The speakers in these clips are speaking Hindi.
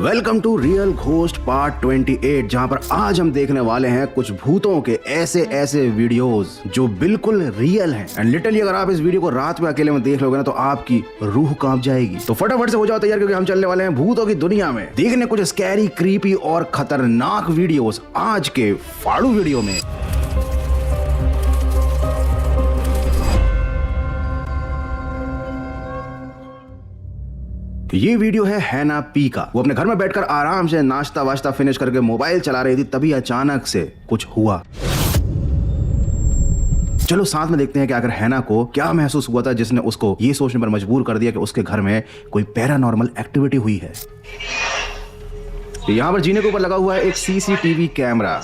Welcome to real ghost part 28, जहां पर आज हम देखने वाले हैं कुछ भूतों के ऐसे वीडियोस जो बिल्कुल रियल हैं। एंड लिटरली अगर आप इस वीडियो को रात में अकेले में देख लोगे ना तो आपकी रूह कांप जाएगी। तो फटाफट से हो जाओ तैयार, क्योंकि हम चलने वाले हैं भूतों की दुनिया में देखने कुछ स्कैरी, क्रीपी और खतरनाक वीडियोस आज के फाड़ू वीडियो में। ये वीडियो है हैना पी का। वो अपने घर में बैठकर आराम से नाश्ता वाश्ता फिनिश करके मोबाइल चला रही थी, तभी अचानक से कुछ हुआ। चलो साथ में देखते हैं कि आखिर हैना को क्या महसूस हुआ था जिसने उसको ये सोचने पर मजबूर कर दिया कि उसके घर में कोई पैरानॉर्मल एक्टिविटी हुई है। यहाँ पर जीने के ऊपर लगा हुआ है एक सीसीटीवी कैमरा।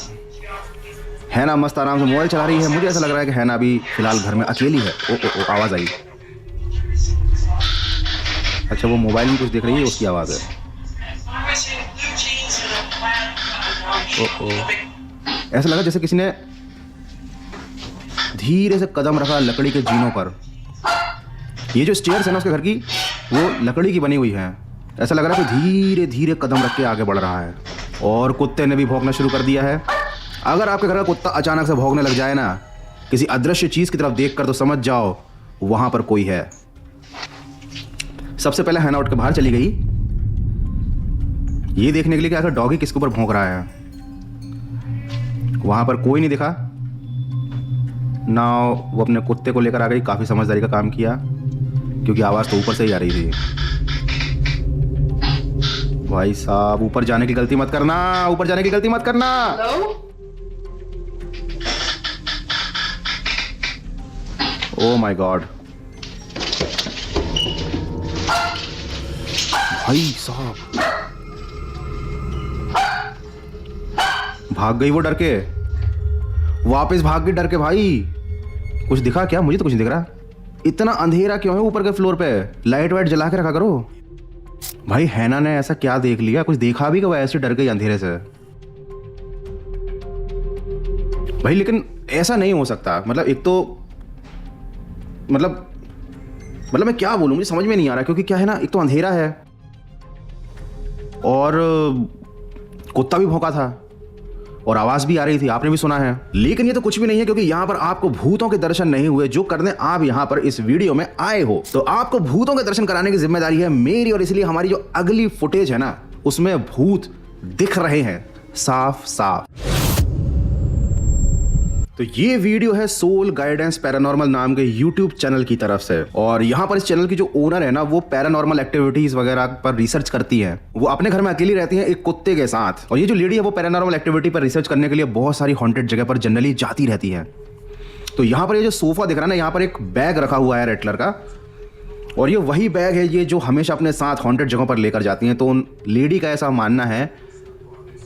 हैना मस्त आराम से मोबाइल चला रही है। मुझे ऐसा लग रहा है कि हैना भी फिलहाल घर में अकेली है। ओ आवाज आई। अच्छा, वो मोबाइल में कुछ देख रही है, उसकी आवाज है। ऐसा लगा जैसे किसी ने धीरे से कदम रखा लकड़ी के जीनों पर। ये जो स्टेयर्स है ना उसके घर की, वो लकड़ी की बनी हुई है। ऐसा लग रहा है कि धीरे धीरे कदम रख के आगे बढ़ रहा है। और कुत्ते ने भी भौंकना शुरू कर दिया है। अगर आपके घर का कुत्ता अचानक से भौंकने लग जाए ना किसी अदृश्य चीज की तरफ देखकर, तो समझ जाओ वहां पर कोई है। सबसे पहले हैना उठ के बाहर चली गई ये देखने के लिए कि आखिर डॉगी किसके ऊपर भौंक रहा है। वहां पर कोई नहीं दिखा ना। वो अपने कुत्ते को लेकर आ गई। काफी समझदारी का काम किया, क्योंकि आवाज तो ऊपर से ही आ रही थी। भाई साहब, ऊपर जाने की गलती मत करना, ऊपर जाने की गलती मत करना। ओ माय गॉड, भाई साहब भाग गई वो डर के, वापस भाग गई डर के। भाई कुछ दिखा क्या? मुझे तो कुछ नहीं दिख रहा। इतना अंधेरा क्यों है ऊपर के फ्लोर पे? लाइट वाइट जला के रखा करो। भाई हैना ने ऐसा क्या देख लिया? कुछ देखा भी कि वो ऐसे डर गई अंधेरे से? भाई लेकिन ऐसा नहीं हो सकता। मतलब एक तो मतलब मैं क्या बोलूं, मुझे समझ में नहीं आ रहा। क्योंकि क्या है ना, एक तो अंधेरा है और कुत्ता भी भौंका था और आवाज भी आ रही थी, आपने भी सुना है। लेकिन ये तो कुछ भी नहीं है, क्योंकि यहाँ पर आपको भूतों के दर्शन नहीं हुए जो करने आप यहाँ पर इस वीडियो में आए हो। तो आपको भूतों के दर्शन कराने की जिम्मेदारी है मेरी, और इसलिए हमारी जो अगली फुटेज है ना उसमें भूत दिख रहे हैं साफ साफ। तो ये वीडियो है सोल गाइडेंस पैरानॉर्मल नाम के यूट्यूब चैनल की तरफ से। और यहाँ पर इस चैनल की जो ओनर है ना, वो पैरानॉर्मल एक्टिविटीज वगैरह पर रिसर्च करती है। वो अपने घर में अकेली रहती है एक कुत्ते के साथ। और ये जो लेडी है वो पैरानॉर्मल एक्टिविटी पर रिसर्च करने के लिए बहुत सारी हॉन्टेड जगह पर जनरली जाती रहती है। तो यहाँ पर ये जो सोफा दिख रहा है ना, यहाँ पर एक बैग रखा हुआ है रेड कलर का, और ये वही बैग है ये जो हमेशा अपने साथ हॉन्टेड जगहों पर लेकर जाती है। तो उन लेडी का ऐसा मानना है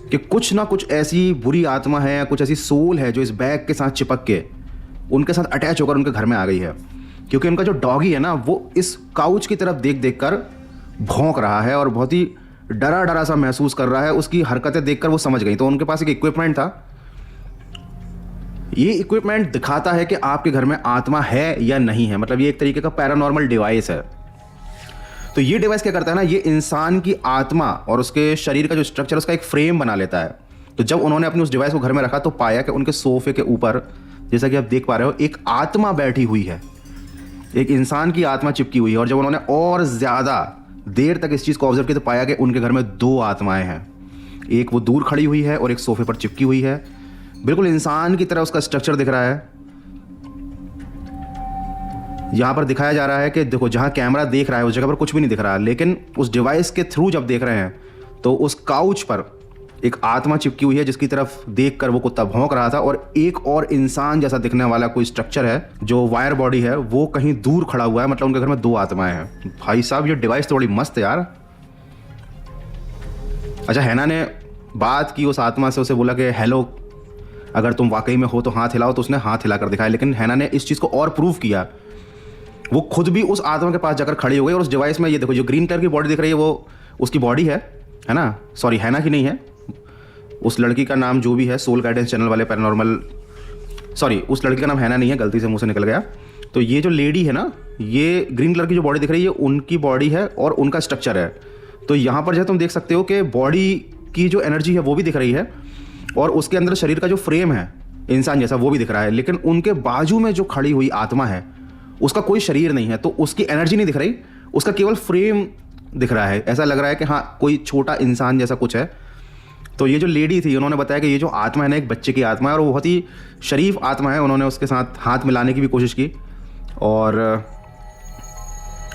कि कुछ ना कुछ ऐसी बुरी आत्मा है या कुछ ऐसी सोल है जो इस बैग के साथ चिपक के उनके साथ अटैच होकर उनके घर में आ गई है। क्योंकि उनका जो डॉगी है ना वो इस काउच की तरफ देख कर भौंक रहा है और बहुत ही डरा सा महसूस कर रहा है। उसकी हरकतें देखकर वो समझ गई। तो उनके पास एक इक्विपमेंट था। ये इक्विपमेंट दिखाता है कि आपके घर में आत्मा है या नहीं है। मतलब ये एक तरीके का पैरानॉर्मल डिवाइस है। तो ये डिवाइस क्या करता है ना, ये इंसान की आत्मा और उसके शरीर का जो स्ट्रक्चर उसका एक फ्रेम बना लेता है। तो जब उन्होंने अपने उस डिवाइस को घर में रखा तो पाया कि उनके सोफे के ऊपर, जैसा कि आप देख पा रहे हो, एक आत्मा बैठी हुई है। एक इंसान की आत्मा चिपकी हुई है। और जब उन्होंने और ज्यादा देर तक इस चीज को ऑब्जर्व किया तो पाया कि उनके घर में दो आत्माएं हैं। एक वो दूर खड़ी हुई है और एक सोफे पर चिपकी हुई है। बिल्कुल इंसान की तरह उसका स्ट्रक्चर दिख रहा है। यहाँ पर दिखाया जा रहा है कि देखो, जहाँ कैमरा देख रहा है उस जगह पर कुछ भी नहीं दिख रहा, लेकिन उस डिवाइस के थ्रू जब देख रहे हैं तो उस काउच पर एक आत्मा चिपकी हुई है जिसकी तरफ देखकर वो कुत्ता भौंक रहा था। और एक और इंसान जैसा दिखने वाला कोई स्ट्रक्चर है जो वायर बॉडी है, वो कहीं दूर खड़ा हुआ है। मतलब उनके घर में दो आत्माएं हैं। भाई साहब, ये डिवाइस तो बड़ी मस्त है यार। अच्छा, हैना ने बात की उस आत्मा से, उसे बोला कि हेलो, अगर तुम वाकई में हो तो हाथ हिलाओ। तो उसने हाथ हिलाकर दिखाया। लेकिन हैना ने इस चीज को और प्रूव किया। वो खुद भी उस आत्मा के पास जाकर खड़ी हो गई और उस डिवाइस में, ये देखो, जो ग्रीन कलर की बॉडी दिख रही है वो उसकी बॉडी है ना। सॉरी, हैना की नहीं है। उस लड़की का नाम जो भी है, सोल गाइडेंस चैनल वाले पैरानॉर्मल, सॉरी, उस लड़की का नाम हैना नहीं है, गलती से मुंह से निकल गया। तो ये जो लेडी है ना, ये ग्रीन कलर की जो बॉडी दिख रही है उनकी बॉडी है और उनका स्ट्रक्चर है। तो यहाँ पर जो तुम देख सकते हो कि बॉडी की जो एनर्जी है वो भी दिख रही है और उसके अंदर शरीर का जो फ्रेम है इंसान जैसा वो भी दिख रहा है, लेकिन उनके बाजू में जो खड़ी हुई आत्मा है उसका कोई शरीर नहीं है, तो उसकी एनर्जी नहीं दिख रही, उसका केवल फ्रेम दिख रहा है। ऐसा लग रहा है कि हाँ कोई छोटा इंसान जैसा कुछ है। तो ये जो लेडी थी उन्होंने बताया कि ये जो आत्मा है ना एक बच्चे की आत्मा है और वो बहुत ही शरीफ आत्मा है। उन्होंने उसके साथ हाथ मिलाने की भी कोशिश की और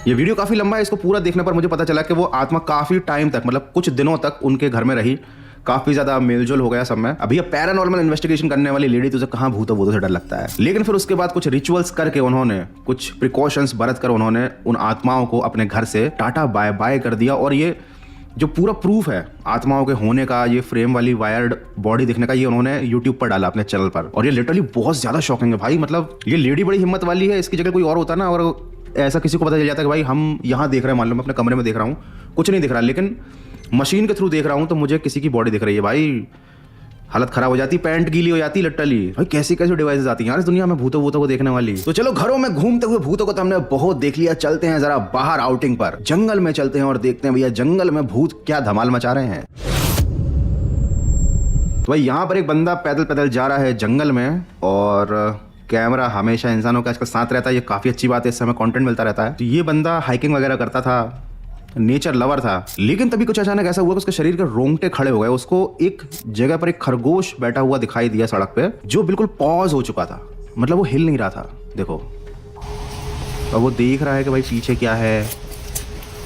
ये वीडियो काफ़ी लंबा है। इसको पूरा देखने पर मुझे पता चला कि वो आत्मा काफ़ी टाइम तक, मतलब कुछ दिनों तक उनके घर में रही, काफ़ी ज़्यादा मेलजोल हो गया सब में। अभी अब पैरानॉर्मल इन्वेस्टिगेशन करने वाली लेडी तुझे कहाँ भूतो भूतो से डर लगता है। लेकिन फिर उसके बाद कुछ रिचुअल्स करके उन्होंने कुछ प्रिकॉशंस बरत कर उन्होंने उन आत्माओं को अपने घर से टाटा बाय बाय कर दिया। और ये जो पूरा प्रूफ है आत्माओं के होने का, ये फ्रेम वाली वायर्ड बॉडी दिखने का, ये उन्होंने यूट्यूब पर डाला अपने चैनल पर। और ये लिटरली बहुत ज़्यादा शॉकिंग है भाई। मतलब ये लेडी बड़ी हिम्मत वाली है। इसकी जगह कोई और होता ना और ऐसा किसी को पता चल जाता है कि भाई हम यहाँ देख रहे हैं, मान लो मैं अपने कमरे में देख रहा हूँ, कुछ नहीं दिख रहा, लेकिन मशीन के थ्रू देख रहा हूँ तो मुझे किसी की बॉडी दिख रही है, भाई हालत खराब हो जाती, पैंट गीली हो जाती लिटरली। भाई कैसी कैसी डिवाइसेस आती हैं यार इस दुनिया में भूतों को देखने वाली। तो चलो घरों में घूमते हुए भूतों को तो हमने बहुत देख लिया, चलते हैं जरा बाहर आउटिंग पर, जंगल में चलते हैं और देखते हैं भैया जंगल में भूत क्या धमाल मचा रहे हैं। तो भाई यहाँ पर एक बंदा पैदल पैदल जा रहा है जंगल में और कैमरा हमेशा इंसानों का आजकल साथ रहता है, ये काफ़ी अच्छी बात है, इससे हमें कंटेंट मिलता रहता है। तो ये बंदा हाइकिंग वगैरह करता था, नेचर लवर था, लेकिन तभी कुछ अचानक ऐसा हुआ कि उसके शरीर के रोंगटे खड़े हो गए। उसको एक जगह पर एक खरगोश बैठा हुआ दिखाई दिया सड़क पे, जो बिल्कुल पॉज हो चुका था, मतलब वो हिल नहीं रहा था। देखो अब वो देख रहा है कि भाई पीछे क्या है।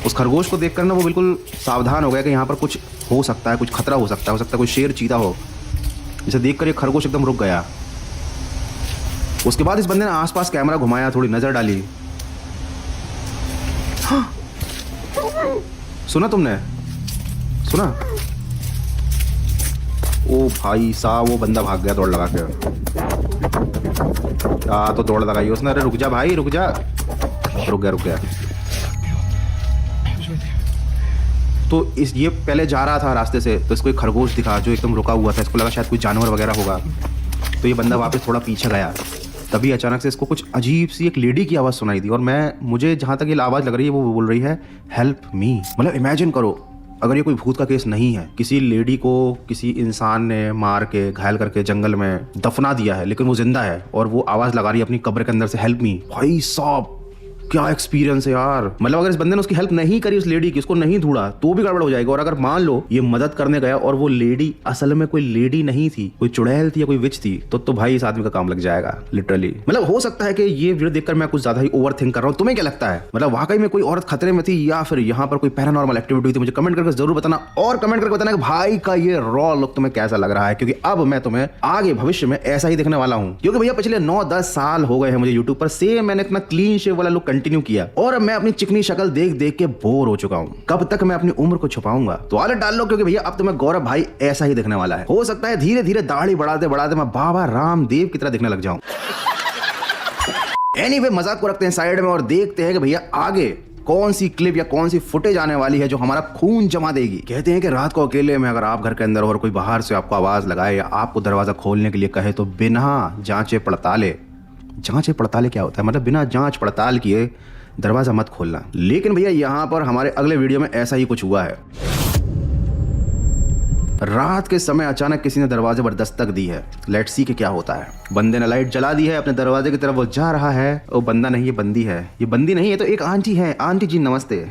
उस खरगोश को देखकर ना वो बिल्कुल सावधान हो गया कि यहाँ पर कुछ हो सकता है, कुछ खतरा हो सकता है कोई शेर चीता हो। इसे देखकर ये खरगोश एकदम रुक गया। उसके बाद इस बंदे ने आसपास कैमरा घुमाया, थोड़ी नजर डाली। हाँ। सुना तुमने? सुना? ओ भाई साहब वो बंदा भाग गया दौड़ लगा के। तो दौड़ लगाई उसने। अरे रुक जा भाई रुक जा। रुक गया। तो ये पहले जा रहा था रास्ते से, तो इसको एक खरगोश दिखा जो एकदम रुका हुआ था। इसको लगा शायद कोई जानवर वगैरह होगा, तो ये बंदा वापस थोड़ा पीछे गया। तभी अचानक से इसको कुछ अजीब सी एक लेडी की आवाज़ सुनाई दी और मुझे जहाँ तक ये आवाज़ लग रही है वो बोल रही है हेल्प मी। मतलब इमेजिन करो अगर ये कोई भूत का केस नहीं है, किसी लेडी को किसी इंसान ने मार के घायल करके जंगल में दफना दिया है, लेकिन वो जिंदा है और वो आवाज़ लगा रही है अपनी कब्र के अंदर से हेल्प मी। भाई साहब क्या एक्सपीरियंस है यार। मतलब अगर इस बंदे ने उसकी हेल्प नहीं करी, उस लेडी की, उसको नहीं ढूंढा, तो भी गड़बड़ हो जाएगा। और अगर मान लो ये मदद करने गया और वो लेडी असल में कोई लेडी नहीं थी, कोई चुड़ैल थी या कोई विच थी, तो भाई इस आदमी का काम लग जाएगा लिटरली। मतलब हो सकता है कि ये वीडियो देखकर मैं कुछ ज्यादा ही ओवर थिंक कर रहा हूँ। तुम्हें क्या लगता है? मतलब वाकई में कोई औरत खतरे में थी या फिर यहाँ पर कोई पैरानॉर्मल एक्टिविटी हुई थी? मुझे कमेंट करके जरूर बताना और कमेंट करके बताना कि भाई का ये रॉ लुक तुम्हें कैसा लग रहा है, क्योंकि अब मैं तुम्हें आगे भविष्य में ऐसा ही देखने वाला हूँ। क्योंकि भैया पिछले 9-10 साल हो गए हैं मुझे यूट्यूब पर सेम मैंने इतना क्लीन शेव वाला लुक कंटिन्यू किया और मैं अपनी चिकनी शक्ल देख देख के बोर हो चुका हूँ। कब तक मैं अपनी उम्र को छुपाऊंगा? तो आले डाल लो, क्योंकि भैया अब तो मैं गौरव भाई ऐसा ही दिखने वाला है। हो सकता है धीरे धीरे दाढ़ी बढ़ाते बढ़ाते मैं बाबा रामदेव की तरह दिखने लग जाऊं। एनीवे मजाक को रखते हैं साइड में और देखते हैं कि भैया आगे कौन सी क्लिप या कौन सी फुटेज आने वाली है जो हमारा खून जमा देगी। कहते हैं कि रात को अकेले में अगर आप घर के अंदर और कोई बाहर से आपको आवाज लगाए या आपको दरवाजा खोलने के लिए कहे तो बिना जांचे पड़ताले क्या होता है? मतलब बिना जांच पड़ताल किए दरवाजा मत खोलना। लेकिन भैया यहाँ पर हमारे अगले वीडियो में ऐसा ही कुछ हुआ है। रात के समय अचानक किसी ने दरवाजे पर दस्तक दी है। लेट्स सी कि क्या होता है। बंदे ने लाइट जला दी है, अपने दरवाजे की तरफ वो जा रहा है। वो बंदा नहीं, ये बंदी है। ये बंदी नहीं है तो एक आंटी है। आंटी जी नमस्ते।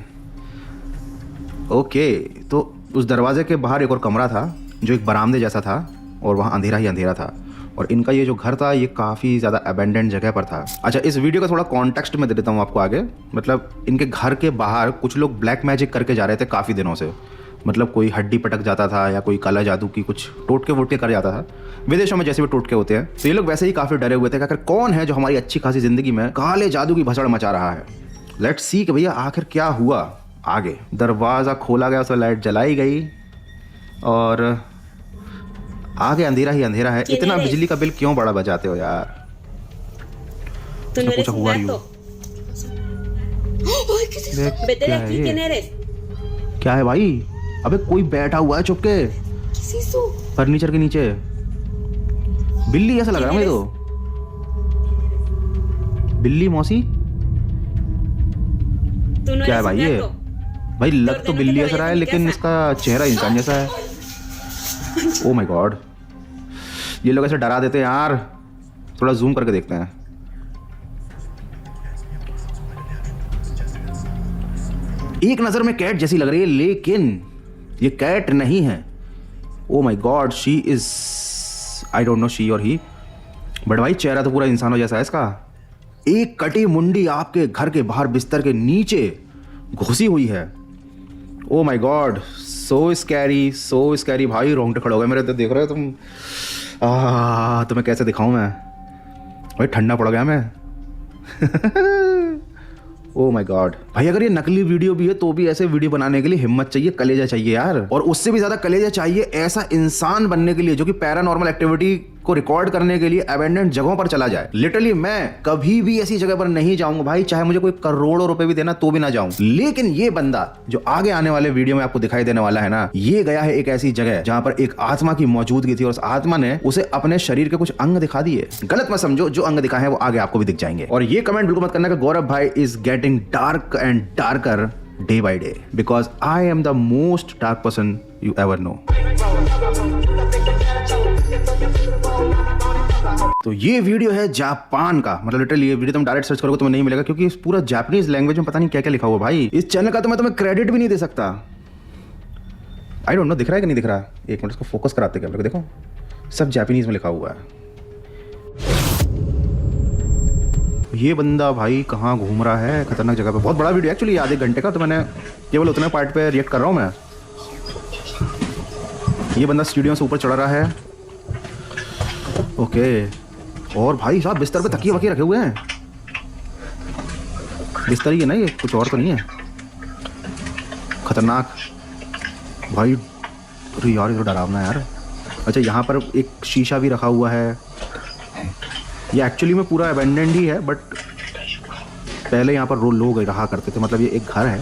ओके, तो उस दरवाजे के बाहर एक और कमरा था जो एक बरामदे जैसा था और वहाँ अंधेरा ही अंधेरा था। और इनका ये जो घर था ये काफ़ी ज़्यादा अबेंडेंट जगह पर था। अच्छा, इस वीडियो का थोड़ा कॉन्टेक्स्ट में दे देता हूँ आपको आगे। मतलब इनके घर के बाहर कुछ लोग ब्लैक मैजिक करके जा रहे थे काफ़ी दिनों से। मतलब कोई हड्डी पटक जाता था या कोई काला जादू की कुछ टोटके वोटके कर जाता था। विदेशों में जैसे भी टोटके होते हैं, तो ये लोग वैसे ही काफ़ी डरे हुए थे कि आखिर कौन है जो हमारी अच्छी खासी ज़िंदगी में काले जादू की भसड़ मचा रहा है। लेट्स सी कि भैया आखिर क्या हुआ आगे। दरवाज़ा खोला गया, उसमें लाइट जलाई गई और आगे अंधेरा ही अंधेरा है। इतना बिजली का बिल क्यों बड़ा बजाते हो यार? कुछ हुआ नहीं। क्या है भाई? अबे कोई बैठा हुआ है चुपके फर्नीचर के नीचे। बिल्ली ऐसा लग रहा है मुझे तो। बिल्ली मौसी क्या है भाई? ये भाई लग तो बिल्ली जैसा रहा है लेकिन इसका चेहरा इंसान जैसा है। ओ माय गॉड, ये लोग ऐसे डरा देते हैं यार। थोड़ा जूम करके देखते हैं। एक नजर में कैट जैसी लग रही है लेकिन ये कैट नहीं है। Oh my God, she is, I don't know she और ही, बट भाई चेहरा तो पूरा इंसानों जैसा है इसका। एक कटी मुंडी आपके घर के बाहर बिस्तर के नीचे घुसी हुई है। Oh my God, so scary भाई, रोंगटे खड़े हो गए मेरे। तो देख रहे हो तुम, तुम्हें कैसे दिखाऊं मैं भाई, ठंडा पड़ गया मैं। ओ माय गॉड भाई, अगर ये नकली वीडियो भी है तो भी ऐसे वीडियो बनाने के लिए हिम्मत चाहिए, कलेजा चाहिए यार। और उससे भी ज्यादा कलेजा चाहिए ऐसा इंसान बनने के लिए जो कि पैरानॉर्मल एक्टिविटी को रिकॉर्ड करने के लिए अबैंडन्ड जगहों पर चला जाए। लिटरली मैं कभी भी ऐसी जगह पर नहीं जाऊंगा भाई, चाहे मुझे कोई करोड़ों रुपए भी देना तो भी ना जाऊं। लेकिन ये बंदा जो आगे आने वाले वीडियो में आपको दिखाई देने वाला है ना, ये गया है एक ऐसी जगह जहां पर एक आत्मा की मौजूदगी थी और उस आत्मा ने उसे अपने शरीर के कुछ अंग दिखा दिए। गलत मत समझो, जो अंग दिखाए हैं वो आगे आपको भी दिख जाएंगे। और ये कमेंट बिल्कुल मत करना कि गौरव भाई is getting dark and darker day by day, because I am the most dark person you ever know. तो ये वीडियो है जापान का, मतलब लिटरली ये वीडियो तुम डायरेक्ट सर्च करोगे तुम्हें नहीं मिलेगा क्योंकि इस पूरा जापानीज लैंग्वेज में पता नहीं क्या क्या लिखा हुआ भाई। इस चैनल का तो मैं तुम्हें क्रेडिट भी नहीं दे सकता। आई डोंट नो दिख रहा है कि नहीं दिख रहा। एक मिनट इसको फोकस कराते कैमरे को, देखो सब जापानीज में लिखा हुआ है। ये बंदा भाई कहाँ घूम रहा है, खतरनाक जगह पे। बहुत बड़ा वीडियो एक्चुअली, आधे घंटे का, तो मैंने केवल उतने पार्ट पे रिएक्ट कर रहा हूँ मैं। ये बंदा स्टूडियो से ऊपर चढ़ रहा है। ओके, और भाई साहब बिस्तर पे तकिए वकिए रखे हुए हैं। बिस्तर ही है ना ये, कुछ और तो नहीं है। खतरनाक भाई, अरे यार ये तो डरावना है यार। अच्छा, यहाँ पर एक शीशा भी रखा हुआ है। ये एक्चुअली में पूरा अबैंडन्ड ही है, बट पहले यहाँ पर लोग रहा करते थे, मतलब ये एक घर है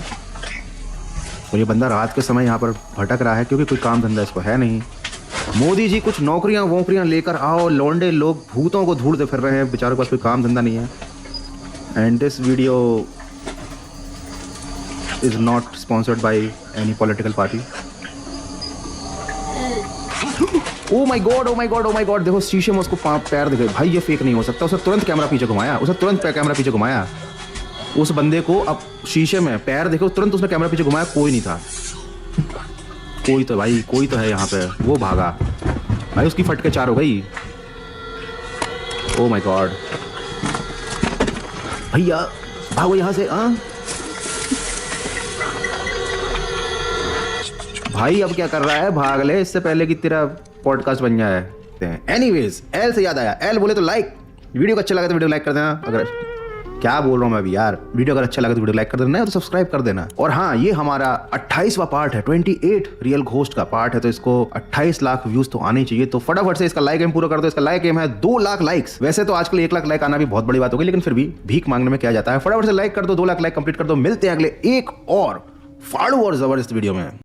और ये बंदा रात के समय यहाँ पर भटक रहा है क्योंकि कोई काम धंधा इसको है नहीं। मोदी जी कुछ नौकरियां वोकरियां लेकर आओ, लौंडे लोग भूतों को ढूंढते फिर रहे हैं, बेचारों के पास कोई काम धंधा नहीं है। And this video is not sponsored by any political party. Oh my God, oh my God, oh my God, देखो शीशे में उसको पैर दिखे भाई। ये फेक नहीं हो सकता। उसे तुरंत कैमरा पीछे घुमाया, उस बंदे को। अब शीशे में पैर देखो, तुरंत उसने कैमरा पीछे घुमाया, कोई नहीं था। कोई तो भाई, कोई तो है यहाँ पे। वो भागा भाई, उसकी फटके चार हो गई। ओ माय गॉड भैया, भागो यहाँ से। भाई अब क्या कर रहा है, भाग ले इससे पहले कि तेरा पॉडकास्ट बन जाए। एनीवेज, एल से याद आया, एल बोले तो लाइक। वीडियो को अच्छा लगा तो वीडियो लाइक कर देना। अगर क्या बोल रहा हूँ मैं अभी यार, वीडियो अगर अच्छा लगा तो वीडियो लाइक कर देना, तो सब्सक्राइब कर देना। और हाँ, ये हमारा 28वां पार्ट है, 28 रियल घोस्ट का पार्ट है, तो इसको 28 लाख व्यूज तो आने चाहिए। तो फटाफट से इसका लाइक एम पूरा कर दो। इसका लाइक एम है 2 लाख लाइक्स। वैसे तो आजकल 1 लाख लाइक आना भी बहुत बड़ी बात हो गई, लेकिन फिर भी भीख मांगने में क्या जाता है। फटाफट से लाइक कर दो, 2 लाख लाइक कंप्लीट कर दो। मिलते हैं अगले एक और फाड़ू और जबरदस्त वीडियो में।